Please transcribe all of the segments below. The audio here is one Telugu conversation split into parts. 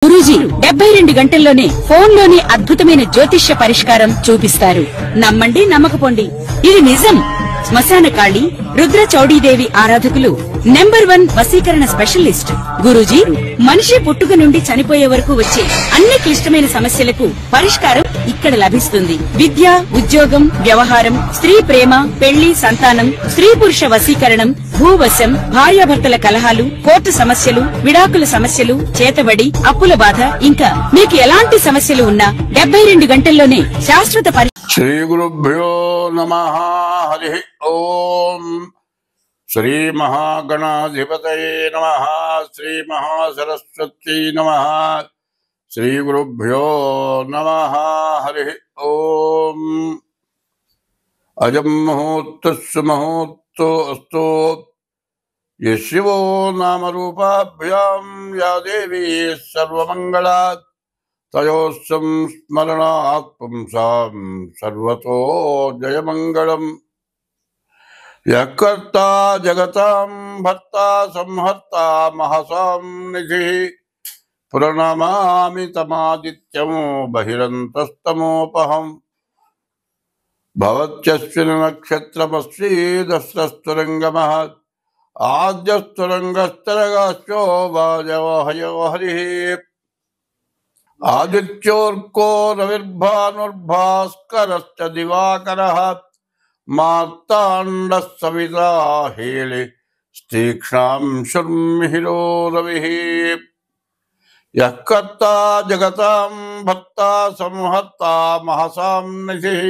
గురూజీ 72 గంటల్లోనే ఫోన్ లోని అద్భుతమైన జ్యోతిష్య పరిష్కారం చూపిస్తారు. నమ్మండి, నమ్మకపోండి, ఇది నిజం. శ్మశాన కాళి రుద్ర చౌడీదేవి ఆరాధకులు నంబర్ 1 వశీకరణ స్పెషలిస్ట్. గురూజీ మనిషి పుట్టుక నుండి చనిపోయే వరకు వచ్చే అన్ని క్లిష్టమైన సమస్యలకు పరిష్కారం ఇక్కడ లభిస్తుంది. విద్య, ఉద్యోగం, వ్యవహారం, స్త్రీ ప్రేమ, పెళ్లి, సంతానం, స్త్రీ పురుష వశీకరణం, భూవశం, భార్యాభర్తల కలహాలు, కోర్టు సమస్యలు, విడాకుల సమస్యలు, చేతబడి, అప్పుల బాధ, ఇంకా మీకు ఎలాంటి సమస్యలు ఉన్నా 72 గంటల్లోనే శాశ్వత శ్రీ గురుభ్యో నమః. హరి ఓం. శ్రీ మహాగణాధిపతయే నమః. శ్రీ మహాసరస్వత్యై నమః. శ్రీ గురుభ్యో నమః. హరి ఓం. అజం ముహూర్తస్సు ముహూర్తో అస్తు. యశివో నామరూపాభ్యాం యా దేవీ సర్వమంగళాత్ తయోస్సం స్మరణాత్ పుంసాం సర్వతో జయమంగళం. యకర్తా జగతాం భర్తా సంహర్తా మహసాం నిధిః ప్రణమామి తమాదిత్యం బహిరంతస్తమోపహం. భవత్యస్మిన్ నక్షత్రమస్మి దస్రస్తురంగమః ఆద్యస్తురంగస్తరగాశ్చో వాజవహయో హరిః. ఆదిత్యోర్కో రవిర్భానుర్భాస్కరశ్చ దివాకరః మార్తాండః సవితా హేళి తీక్ష్ణాంశుర్మిహిరో రవిః. యః కర్తా జగతాం భర్తా సంహర్తా మహసాం నిధిః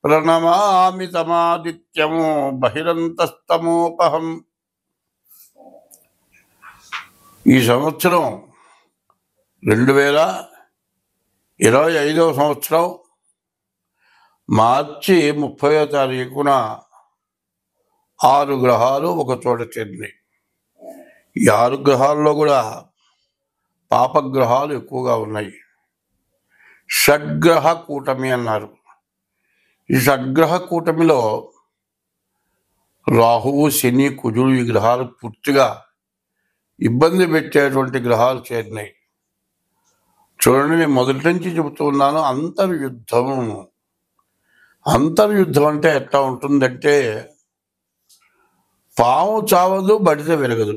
ప్రణమామి తమాదిత్యం బహిరంతస్తమోపహం. ఈ సంవత్సరం 2025 సంవత్సరం మార్చి 30వ తారీఖున 6 గ్రహాలు ఒక చోట చేరినాయి. ఈ 6 గ్రహాల్లో కూడా పాపగ్రహాలు ఎక్కువగా ఉన్నాయి. షడ్గ్రహ కూటమి అన్నారు. ఈ షడ్గ్రహ కూటమిలో రాహువు, శని, కుజుడు ఈ గ్రహాలు పూర్తిగా ఇబ్బంది పెట్టేటువంటి గ్రహాలు చేరినాయి. చూడండి, నేను మొదటి నుంచి చెబుతూ ఉన్నాను, అంతర్యుద్ధం అంటే ఎట్లా ఉంటుందంటే పాము చావదు, బడిత విరగదు.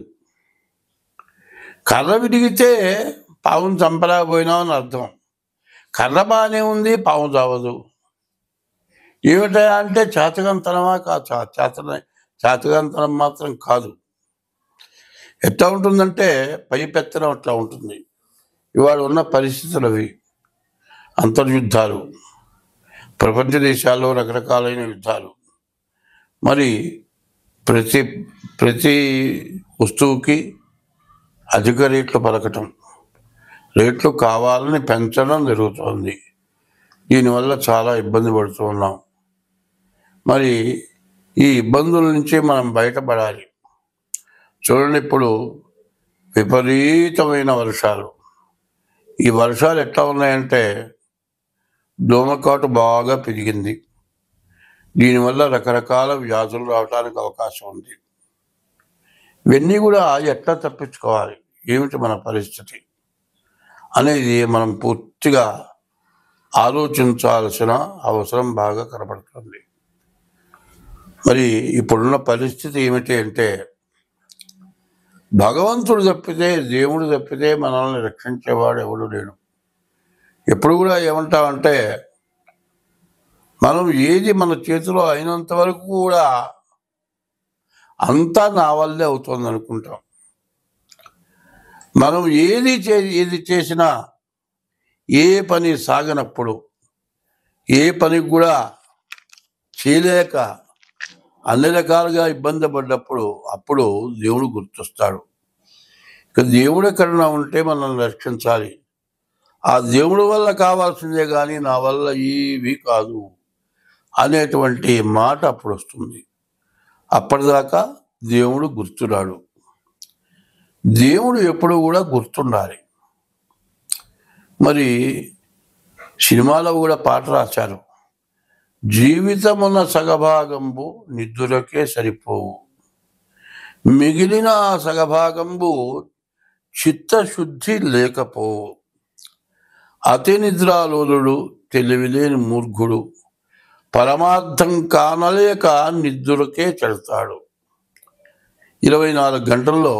కర్ర విరిగితే పావును చంపలేకపోయినా అని అర్థం. కర్ర బాగానే ఉంది, పాము చావదు. ఏమిటా అంటే చేతకంతనమా? చేతకంతనం మాత్రం కాదు. ఎట్లా ఉంటుందంటే పై పెత్తనం అట్లా ఉంటుంది. ఇవాళ ఉన్న పరిస్థితులు అవి. అంతర్యుద్ధాలు, ప్రపంచ దేశాల్లో రకరకాలైన యుద్ధాలు. మరి ప్రతి వస్తువుకి అధిక రేట్లు పలకటం, రేట్లు కావాలని పెంచడం జరుగుతోంది. దీనివల్ల చాలా ఇబ్బంది పడుతూ ఉన్నాం. మరి ఈ ఇబ్బందుల నుంచి మనం బయటపడాలి. చూడండి, ఇప్పుడు విపరీతమైన వర్షాలు. ఈ వర్షాలు ఎట్లా ఉన్నాయంటే దోమకాటు బాగా పెరిగింది. దీనివల్ల రకరకాల వ్యాధులు రావడానికి అవకాశం ఉంది. ఇవన్నీ కూడా ఎట్లా తప్పించుకోవాలి, ఏమిటి మన పరిస్థితి అనేది మనం పూర్తిగా ఆలోచించాల్సిన అవసరం బాగా కనబడుతుంది. మరి ఇప్పుడున్న పరిస్థితి ఏమిటి అంటే భగవంతుడు తప్పితే, దేవుడు తప్పితే మనల్ని రక్షించేవాడు ఎవడు లేడు. ఎప్పుడు కూడా ఏమంటామంటే మనం ఏది మన చేతిలో అయినంత వరకు కూడా అంతా నా వల్లే అవుతుంది అనుకుంటాం. మనం ఏది చేసినా, ఏ పని సాగనప్పుడు, ఏ పనికి కూడా చేయలేక అన్ని రకాలుగా ఇబ్బంది పడ్డప్పుడు అప్పుడు దేవుడు గుర్తొస్తాడు. ఇక దేవుడు ఎక్కడన్నా ఉంటే మనల్ని రక్షించాలి. ఆ దేవుడి వల్ల కావాల్సిందే కానీ నా వల్ల ఏవి కాదు అనేటువంటి మాట అప్పుడు వస్తుంది. అప్పటిదాకా దేవుడు గుర్తురాడు. దేవుడు ఎప్పుడు కూడా గుర్తుండాలి. మరి సినిమాలో కూడా పాట రాశారు, జీవితమున సగభాగంబు నిద్దురకే సరిపోవు, మిగిలిన సగభాగంబు చిత్తశుద్ధి లేకపో అతి నిద్రాలోలుడు తెలివిలేని మూర్ఖుడు పరమార్థం కానలేక నిద్రకే చెడతాడు. 24 గంటల్లో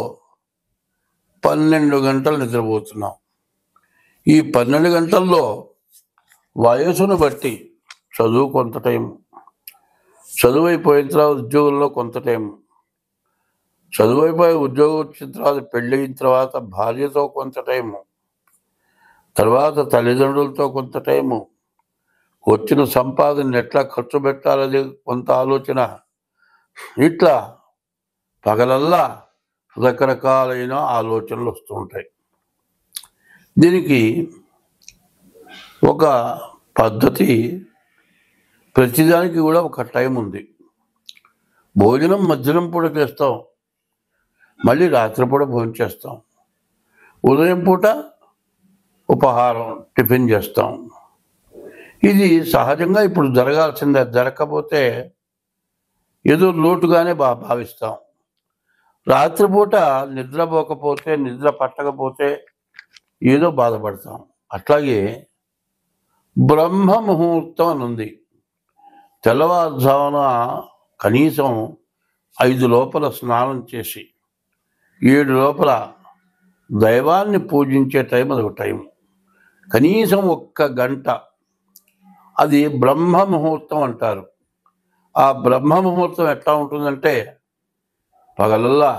12 గంటలు నిద్రపోతున్నాం. ఈ 12 గంటల్లో వయసును బట్టి చదువు కొంత టైం, చదువు అయిపోయిన తర్వాత ఉద్యోగంలో కొంత టైం, చదువు అయిపోయి ఉద్యోగం వచ్చిన తర్వాత పెళ్ళయిన తర్వాత భార్యతో కొంత టైము, తర్వాత తల్లిదండ్రులతో కొంత టైము, వచ్చిన సంపాదన ఎట్లా ఖర్చు పెట్టాలనేది కొంత ఆలోచన. ఇట్లా పగలల్లా రకరకాలైన ఆలోచనలు వస్తూ ఉంటాయి. దీనికి ఒక పద్ధతి, ప్రతిదానికి కూడా ఒక టైం ఉంది. భోజనం మధ్యాహ్నం పూట చేస్తాం, మళ్ళీ రాత్రిపూట భోజనం చేస్తాం, ఉదయం పూట ఉపహారం టిఫిన్ చేస్తాం. ఇది సహజంగా ఇప్పుడు జరగాల్సిందే. జరగకపోతే ఏదో లోటుగానే భావిస్తాం. రాత్రిపూట నిద్రపోకపోతే, నిద్ర పట్టకపోతే ఏదో బాధపడతాం. అట్లాగే బ్రహ్మ ముహూర్తం అని ఉంది. తెల్లవారుజామున కనీసం 5 లోపల స్నానం చేసి 7 లోపల దైవాన్ని పూజించే టైం అదొక టైం. కనీసం 1 గంట అది బ్రహ్మ ముహూర్తం అంటారు. ఆ బ్రహ్మ ముహూర్తం ఎట్లా ఉంటుందంటే పగలల్లా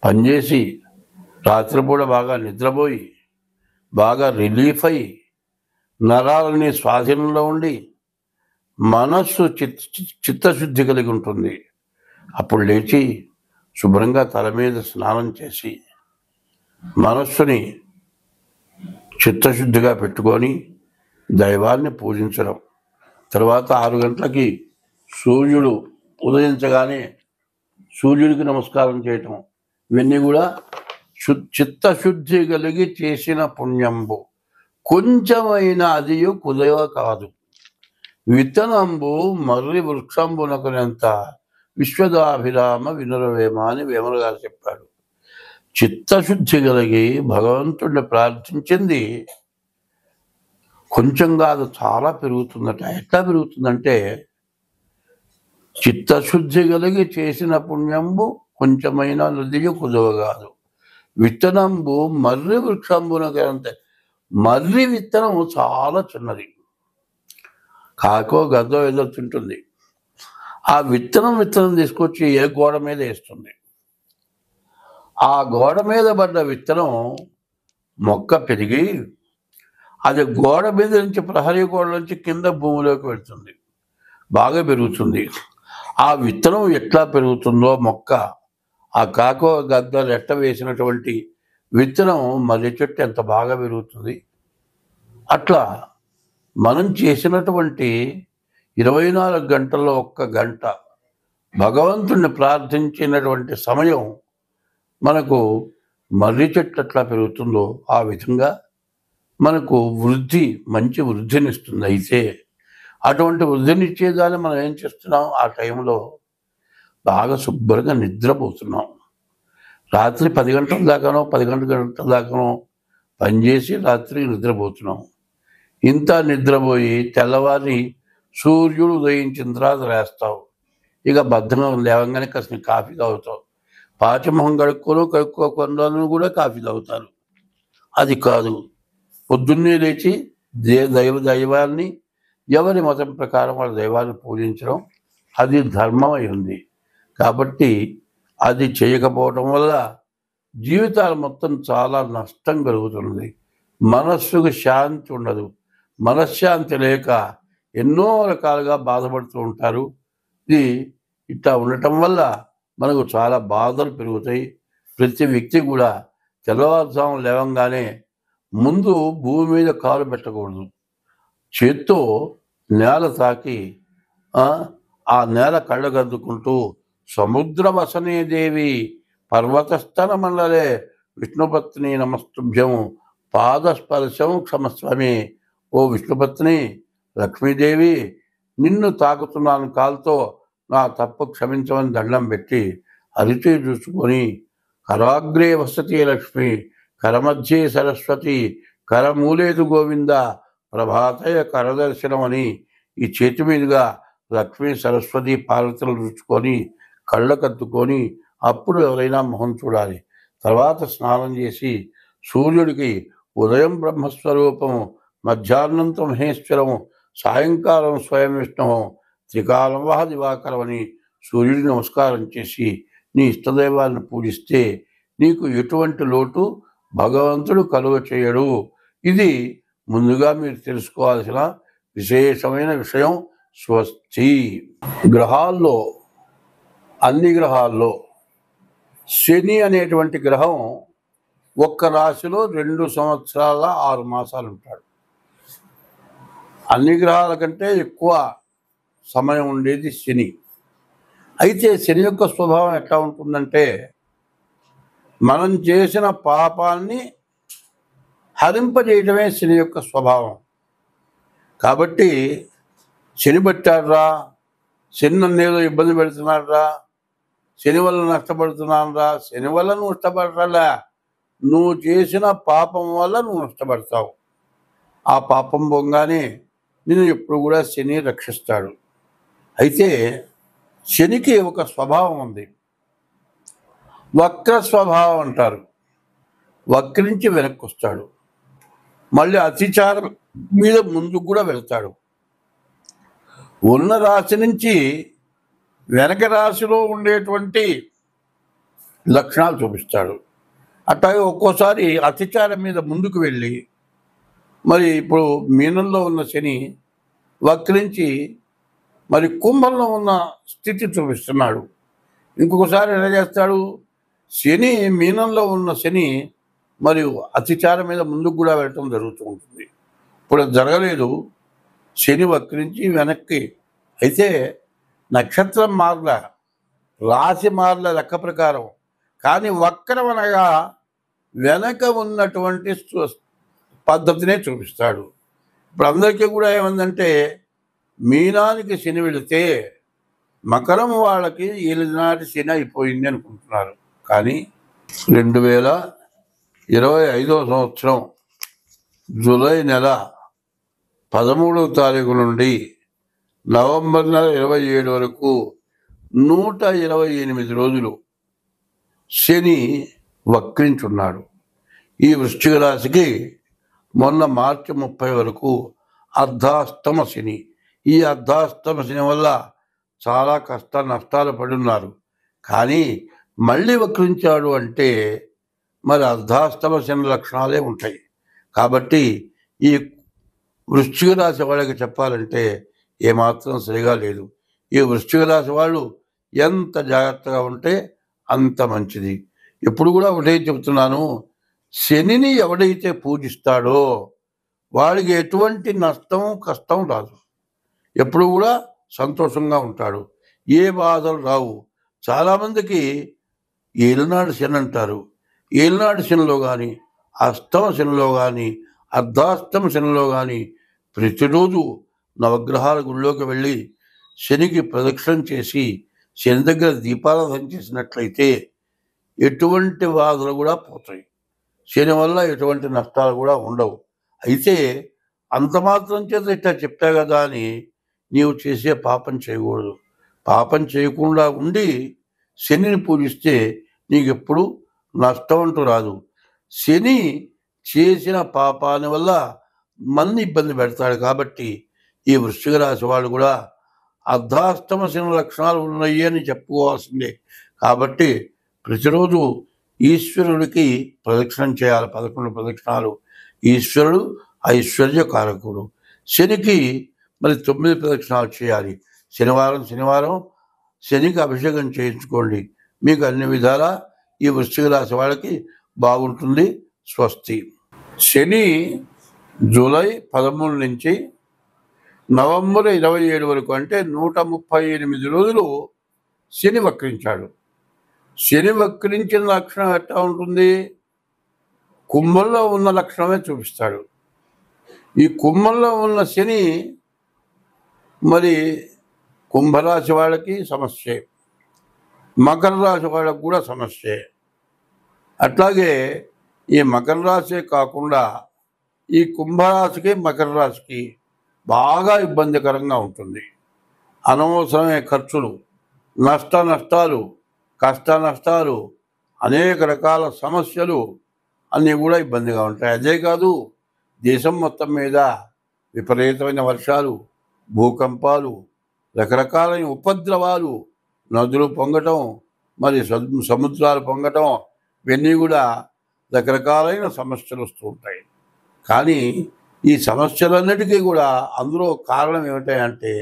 పనిచేసి రాత్రిపూట బాగా నిద్రపోయి బాగా రిలీఫ్ అయ్యి నరాలని స్వాధీనంలో ఉండి మనస్సు చిత్తశుద్ధి కలిగి ఉంటుంది. అప్పుడు లేచి శుభ్రంగా తల మీద స్నానం చేసి మనస్సుని చిత్తశుద్ధిగా పెట్టుకొని దైవాన్ని పూజించడం. తర్వాత 6 గంటలకి సూర్యుడు ఉదయించగానే సూర్యుడికి నమస్కారం చేయటం. ఇవన్నీ కూడా చిత్తశుద్ధి కలిగి చేసిన పుణ్యంబు. కొంచెమైన అదియు కుదవ కాదు, విత్తనంబు మర్రి వృక్షంబునకునంత విశ్వదాభిరామ వినురవేమ అని వేమన గారు చెప్పాడు. చిత్తశుద్ధి కలిగి భగవంతుడిని ప్రార్థించింది కొంచెం కాదు, చాలా పెరుగుతుందట. ఎట్లా పెరుగుతుందంటే చిత్తశుద్ధి కలిగి చేసిన పుణ్యంబు కొంచెమైన నదియు కుదవ కాదు, విత్తనంబు మర్రి వృక్షంబునకునంత. మర్రి విత్తనం చాలా చిన్నది, కాకో గద్దో ఏదో తింటుంది. ఆ విత్తనం తీసుకొచ్చి ఏ గోడ మీద వేస్తుంది. ఆ గోడ మీద పడ్డ విత్తనం మొక్క పెరిగి అది గోడ మీద నుంచి, ప్రహరీ గోడ నుంచి కింద భూమిలోకి వెళ్తుంది, బాగా పెరుగుతుంది. ఆ విత్తనం ఎట్లా పెరుగుతుందో మొక్క, ఆ కాకో గద్దలు ఎట్ట వేసినటువంటి విత్తనం మర్రి చెట్టు ఎంత బాగా పెరుగుతుంది. అట్లా మనం చేసినటువంటి 24 గంటల్లో 1 గంట భగవంతుణ్ణి ప్రార్థించినటువంటి సమయం మనకు మర్రి చెట్టు ఎట్లా పెరుగుతుందో ఆ విధంగా మనకు మంచి వృద్ధినిస్తుంది. అయితే అటువంటి వృద్ధినిచ్చేదాన్ని మనం ఏం చేస్తున్నాం, ఆ టైంలో బాగా శుభ్రంగా నిద్రపోతున్నాం. రాత్రి 10 గంటల దాకానో 11 గంటల దాకానో పనిచేసి రాత్రి నిద్రపోతున్నాం. ఇంత నిద్రపోయి తెల్లవారి సూర్యుడు ఉదయించిన తర్వాత లేస్తావు. ఇక బద్ధంగా లేవగానే కాస్త కాఫీ తాగుతావు. పాచమొహం కడుక్కోకుండా కూడా కాఫీ తాగుతారు. అది కాదు, పొద్దున్నే లేచి దైవాన్ని, ఎవరి మతం ప్రకారం వాళ్ళ దైవాన్ని పూజించడం అది ధర్మం అయి ఉంది. కాబట్టి అది చేయకపోవటం వల్ల జీవితాలు మొత్తం చాలా నష్టం కలుగుతుంది. మనస్సుకు శాంతి ఉండదు. మనశ్శాంతి లేక ఎన్నో రకాలుగా బాధపడుతూ ఉంటారు. ఇది ఇట్లా ఉండటం వల్ల మనకు చాలా బాధలు పెరుగుతాయి. ప్రతి వ్యక్తి కూడా తెల్లవారుజామున లేవంగానే ముందు భూమి మీద కాలు పెట్టకూడదు. చేత్తో నేల తాకి ఆ నేల కళ్ళగద్దుకుంటూ సముద్ర వసనే దేవి పర్వతస్థన మండలే విష్ణుపత్ని నమస్తుభ్యం పాదస్పర్శం క్షమస్వామి. ఓ విష్ణుపత్ని లక్ష్మీదేవి, నిన్ను తాకుతున్నాను కాలుతో, నా తప్పు క్షమించమని దండం పెట్టి అరిచి చూసుకొని కరాగ్రే వసతి లక్ష్మి, కరమధ్యే సరస్వతి, కరమూలేదు గోవింద, ప్రభాతయ కరదర్శనం అని ఈ చేతి మీదుగా లక్ష్మీ సరస్వతి పార్వతులు రుచుకొని కళ్ళకద్దుకొని అప్పుడు ఎవరైనా మొహం చూడాలి. తర్వాత స్నానం చేసి సూర్యుడికి ఉదయం బ్రహ్మస్వరూపము, మధ్యాహ్నంతో మహేశ్వరము, సాయంకాలం స్వయం విష్ణువు, త్రికాలం వహ దివాకరం అని సూర్యుడికి నమస్కారం చేసి నీ ఇష్టదైవాలను పూజిస్తే నీకు ఎటువంటి లోటు భగవంతుడు కలుగ చేయడు. ఇది ముందుగా మీరు తెలుసుకోవాల్సిన విశేషమైన విషయం. స్వస్తి. గ్రహాల్లో అన్ని గ్రహాల్లో శని అనేటువంటి గ్రహం ఒక్క రాశిలో 2 సంవత్సరాల 6 మాసాలు ఉంటాడు. అన్ని గ్రహాల కంటే ఎక్కువ సమయం ఉండేది శని. అయితే శని యొక్క స్వభావం ఎట్లా ఉంటుందంటే మనం చేసిన పాపాన్ని హరింపజేయడమే శని యొక్క స్వభావం. కాబట్టి శని పట్టాడురా, శని నన్ను ఏదో ఇబ్బంది పెడుతున్నాడురా, శని వల్ల నష్టపడుతున్నానురా, శని వల్ల నువ్వు నష్టపడరా, నువ్వు చేసిన పాపం వల్ల నువ్వు నష్టపడతావు. ఆ పాపం పొంగానే నిన్ను ఎప్పుడు కూడా శని రక్షిస్తాడు. అయితే శనికి ఒక స్వభావం ఉంది, వక్ర స్వభావం అంటారు. వక్రించి వెనక్కి వస్తాడు, మళ్ళీ అతిచారం మీద ముందుకు కూడా వెళ్తాడు. ఉన్న రాశి నుంచి వెనక రాశిలో ఉండేటువంటి లక్షణాలు చూపిస్తాడు. అట్లాగే ఒక్కోసారి అతిచారం మీద ముందుకు వెళ్ళి మరి ఇప్పుడు మీనంలో ఉన్న శని వక్రించి మరి కుంభంలో ఉన్న స్థితి చూపిస్తున్నాడు. ఇంకొకసారి ఎలా చేస్తాడు, శని మీనంలో ఉన్న శని మరియు అతిచారం మీద ముందుకు కూడా వెళ్ళటం జరుగుతూ ఉంటుంది. ఇప్పుడు అది జరగలేదు, శని వక్రించి వెనక్కి. అయితే నక్షత్రం మార్ల, రాశి మార్ల లెక్క ప్రకారం, కానీ వక్రం అనగా వెనక ఉన్నటువంటి పద్ధతినే చూపిస్తాడు. ఇప్పుడు అందరికీ కూడా ఏమందంటే మీనానికి శని వెళితే మకరం వాళ్ళకి ఏలినాటి శని అయిపోయింది అనుకుంటున్నారు. కానీ 2025వ సంవత్సరం జూలై నెల 13వ తారీఖు నుండి నవంబర్ నెల 27 వరకు 128 రోజులు శని వక్రించున్నాడు. ఈ వృశ్చిక రాశికి మొన్న మార్చి 30 వరకు అర్ధాష్టమ శని. ఈ అర్ధాష్టమ శని వల్ల చాలా కష్ట నష్టాలు పడున్నారు. కానీ మళ్ళీ వక్రించాడు అంటే మరి అర్ధాష్టమ శని లక్షణాలే ఉంటాయి. కాబట్టి ఈ వృశ్చిక రాశి వాళ్ళకి చెప్పాలంటే ఏమాత్రం సరిగా లేదు. ఈ వృశ్చిక రాశి వాళ్ళు ఎంత జాగ్రత్తగా ఉంటే అంత మంచిది. ఎప్పుడు కూడా ఒకటే చెబుతున్నాను, శనిని ఎవడైతే పూజిస్తాడో వాడికి ఎటువంటి నష్టం కష్టం రాదు, ఎప్పుడు కూడా సంతోషంగా ఉంటాడు, ఏ బాధలు రావు. చాలామందికి ఏలినాడు శని అంటారు. ఏలినాడు శనిలో కానీ, అష్టమ శనిలో కానీ, అర్ధాష్టమ శనిలో కానీ ప్రతిరోజు నవగ్రహాల గుళ్ళోకి వెళ్ళి శనికి ప్రదక్షిణం చేసి శని దగ్గర దీపారాధన చేసినట్లయితే ఎటువంటి బాధలు కూడా పోతాయి. శని వల్ల ఎటువంటి నష్టాలు కూడా ఉండవు. అయితే అంత మాత్రం చేత ఇట్లా చెప్పా కదా అని నీవు చేసే పాపం చేయకూడదు. పాపం చేయకుండా ఉండి శనిని పూజిస్తే నీకు ఎప్పుడు నష్టం అంటూ రాదు. శని చేసిన పాపాని వల్ల మన్ని ఇబ్బంది పెడతాడు. కాబట్టి ఈ వృశ్చిక రాశి వాళ్ళు కూడా అర్ధాష్టమ శని లక్షణాలు ఉన్నాయి అని చెప్పుకోవాల్సిందే. కాబట్టి ప్రతిరోజు ఈశ్వరుడికి ప్రదక్షిణం చేయాలి, 11 ప్రదక్షిణాలు. ఈశ్వరుడు ఐశ్వర్య కారకుడు. శనికి మరి 9 ప్రదక్షిణాలు చేయాలి. శనివారం శనికి అభిషేకం చేయించుకోండి. మీకు అన్ని విధాలా ఈ వృశ్చిక రాశి వాళ్ళకి బాగుంటుంది. స్వస్తి. శని జూలై 13 నుంచి నవంబర్ 27 వరకు అంటే 138 రోజులు శని వక్రించాడు. శని వక్రించిన లక్షణం ఎట్లా ఉంటుంది, కుంభంలో ఉన్న లక్షణమే చూపిస్తాడు. ఈ కుంభంలో ఉన్న శని మరి కుంభరాశి వాళ్ళకి సమస్యే, మకర రాశి వాళ్ళకు కూడా సమస్యే. అట్లాగే ఈ మకర రాశే కాకుండా ఈ కుంభరాశికి మకర రాశికి బాగా ఇబ్బందికరంగా ఉంటుంది. అనవసరమైన ఖర్చులు, నష్టాలు, కష్ట నష్టాలు, అనేక రకాల సమస్యలు అన్నీ కూడా ఇబ్బందిగా ఉంటాయి. అదే కాదు, దేశం మొత్తం మీద విపరీతమైన వర్షాలు, భూకంపాలు, రకరకాలైన ఉపద్రవాలు, నదులు పొంగటం, మరి సముద్రాలు పొంగటం, ఇవన్నీ కూడా రకరకాలైన సమస్యలు వస్తూ ఉంటాయి. కానీ ఈ సమస్యలన్నిటికీ కూడా అందులో కారణం ఏమిటంటే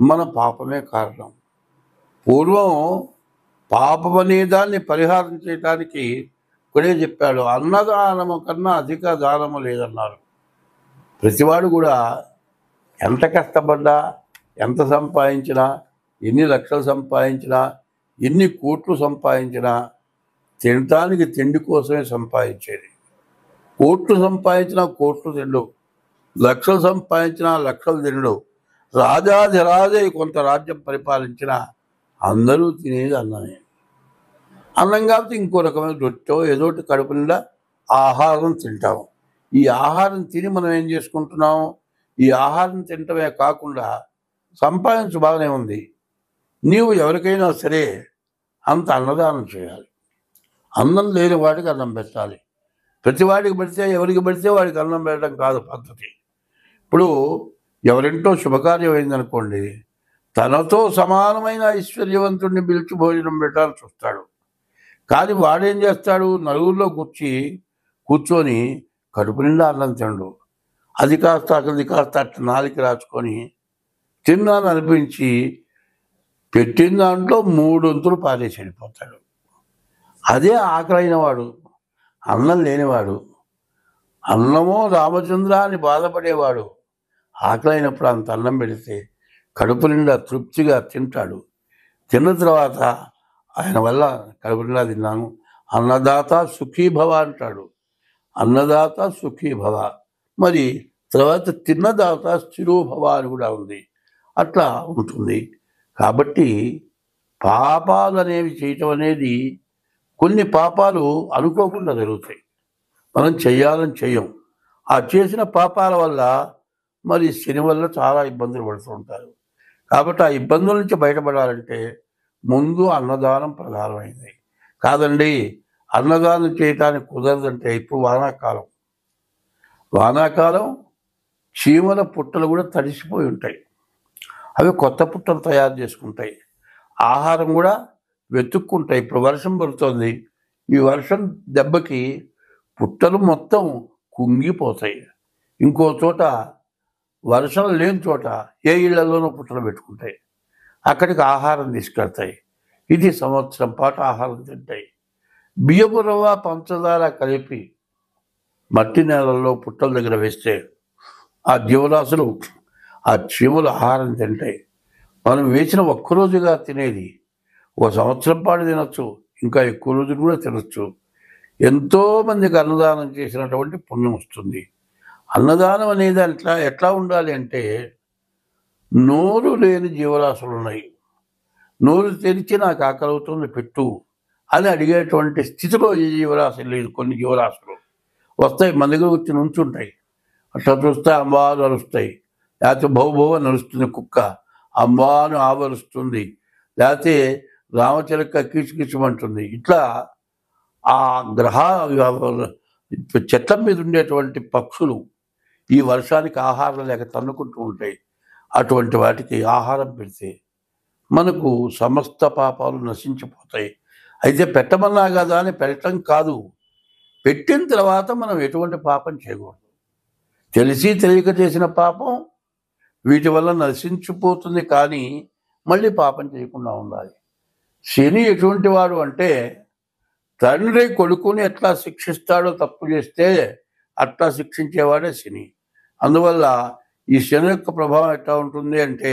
మన పాపమే కారణం. పూర్వం పాపం అనే దాన్ని పరిహారం చేయడానికి ఇక్కడే చెప్పాడు, అన్నదానము కన్నా అధిక దానము లేదన్నారు. ప్రతివాడు కూడా ఎంత కష్టపడ్డా, ఎంత సంపాదించినా, ఎన్ని లక్షలు సంపాదించినా, ఎన్ని కోట్లు సంపాదించినా తినటానికి తిండి కోసమే సంపాదించేది. కోట్లు సంపాదించినా కోట్లు తిండు, లక్షలు సంపాదించినా లక్షలు తినడు. రాజాధిరాజే కొంత రాజ్యం పరిపాలించిన అందరూ తినేది అన్నమే. అన్నం కాబట్టి ఇంకో రకమైన రొట్టె ఏదోటి కడుపు నిండా ఆహారం తింటాము. ఈ ఆహారం తిని మనం ఏం చేసుకుంటున్నాం? ఈ ఆహారం తినటమే కాకుండా సంపాదించు బాగానే ఉంది. నీవు ఎవరికైనా సరే అంత అన్నదానం చేయాలి. అన్నం లేని వాడికి అన్నం పెట్టాలి. ప్రతి వాడికి పెడితే, ఎవరికి పెడితే వాడికి అన్నం పెట్టడం కాదు పద్ధతి. ఇప్పుడు ఎవరింటో శుభకార్యం అయిందనుకోండి, తనతో సమానమైన ఐశ్వర్యవంతుడిని పిలిచి భోజనం పెట్టాలని చూస్తాడు. కానీ వాడేం చేస్తాడు? నలుగురిలో కూర్చొని కడుపు నిండా అన్నం తినడు. అది కాస్త అట్ట నాలికి రాచుకొని తిన్నాను అనిపించి పెట్టిన దాంట్లో 3 వంతులు పారేసి వెళ్ళిపోతాడు. అదే ఆకలైన వాడు, అన్నం లేనివాడు, అన్నమో రామచంద్ర అని బాధపడేవాడు ఆకలైనప్పుడు అంత అన్నం పెడితే కడుపు నిండా తృప్తిగా తింటాడు. తిన్న తర్వాత ఆయన వల్ల కడుపు నిండా తిన్నాను, అన్నదాత సుఖీభవ అంటాడు. అన్నదాత సుఖీభవ. మరి తర్వాత తిన్నదాత స్థిరోభవ అని కూడా ఉంది. అట్లా ఉంటుంది. కాబట్టి పాపాలు అనేవి చేయటం అనేది, కొన్ని పాపాలు అనుకోకుండా జరుగుతాయి, మనం చేయాలని చెయ్యం. ఆ చేసిన పాపాల వల్ల మరి శని వల్ల చాలా ఇబ్బందులు పడుతూ ఉంటారు. కాబట్టి ఆ ఇబ్బందుల నుంచి బయటపడాలంటే ముందు అన్నదానం ప్రధానమైంది. కాదండి అన్నదానం చేయటానికి కుదరదంటే, ఇప్పుడు వానాకాలం చీమల పుట్టలు కూడా తడిసిపోయి ఉంటాయి. అవి కొత్త పుట్టలు తయారు చేసుకుంటాయి, ఆహారం కూడా వెతుక్కుంటాయి. ఇప్పుడు వర్షం పడుతుంది, ఈ వర్షం దెబ్బకి పుట్టలు మొత్తం కుంగిపోతాయి. ఇంకో చోట వర్షం లేని చోట ఏ ఇళ్లలోనూ పుట్టలు పెట్టుకుంటాయి, అక్కడికి ఆహారం తీసుకెళ్తాయి. ఇది సంవత్సరం పాటు ఆహారం తింటాయి. బియ్యపు రవ్వ, పంచదార కలిపి మట్టి నేలల్లో పుట్టల దగ్గర వేస్తే ఆ జీవరాశులు, ఆ చీమలు ఆహారం తింటాయి. మనం వేసిన ఒక్కరోజుగా తినేది 1 సంవత్సరం పాటు తినచ్చు, ఇంకా ఎక్కువ రోజులు కూడా తినచ్చు. ఎంతోమందికి అన్నదానం చేసినటువంటి పుణ్యం వస్తుంది. అన్నదానం అనేది ఎట్లా ఉండాలి అంటే, నోరు లేని జీవరాశులు ఉన్నాయి, నోరు తెరిచి నాకు ఆకలి అవుతుంది పెట్టు అని అడిగేటువంటి స్థితిలో ఈ జీవరాశులు లేదు. కొన్ని జీవరాశులు వస్తాయి, మన దగ్గర వచ్చి నుంచుంటాయి, అట్లా చూస్తే అమ్మాను అరుస్తాయి. లేకపోతే భౌభౌ నడుస్తుంది కుక్క, అమ్మాను ఆవరుస్తుంది. లేకపోతే రామచిలక కీచుకీచమంటుంది. ఇట్లా ఆ చెట్ల మీద ఉండేటువంటి పక్షులు ఈ వర్షానికి ఆహారం లేక తన్నుకుంటూ ఉంటాయి. అటువంటి వాటికి ఆహారం పెడితే మనకు సమస్త పాపాలు నశించిపోతాయి. అయితే పెట్టమన్నా కదా అని పెట్టడం కాదు, పెట్టిన తర్వాత మనం ఎటువంటి పాపం చేయకూడదు. తెలిసి తెలియక చేసిన పాపం వీటి వల్ల నశించిపోతుంది, కానీ మళ్ళీ పాపం చేయకుండా ఉండాలి. శని ఎటువంటి వాడు అంటే, తండ్రి కొడుకుని ఎట్లా శిక్షిస్తాడో తప్పు చేస్తే అట్లా శిక్షించేవాడే శని. అందువల్ల ఈ శని యొక్క ప్రభావం ఎట్లా ఉంటుంది అంటే,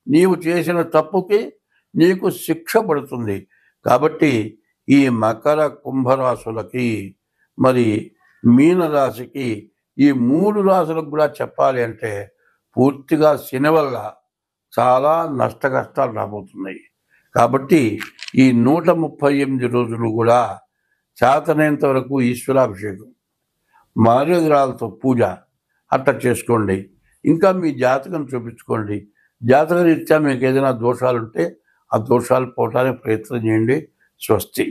నీవు చేసిన తప్పుకి నీకు శిక్ష పడుతుంది. కాబట్టి ఈ మకర కుంభరాశులకి, మరి మీనరాశికి, ఈ 3 రాశులకు కూడా చెప్పాలి అంటే పూర్తిగా శని వల్ల చాలా నష్ట కష్టాలు రాబోతున్నాయి. కాబట్టి ఈ 138 రోజులు కూడా చేతనైనంత వరకు ఈశ్వరాభిషేకం, మారేదురాలతో పూజ అట్లా చేసుకోండి. ఇంకా మీ జాతకం చూపించుకోండి. జాతక రీత్యా మీకు ఏదైనా దోషాలుంటే ఆ దోషాలు పోవటానికి ప్రయత్నం చేయండి. స్వస్తి.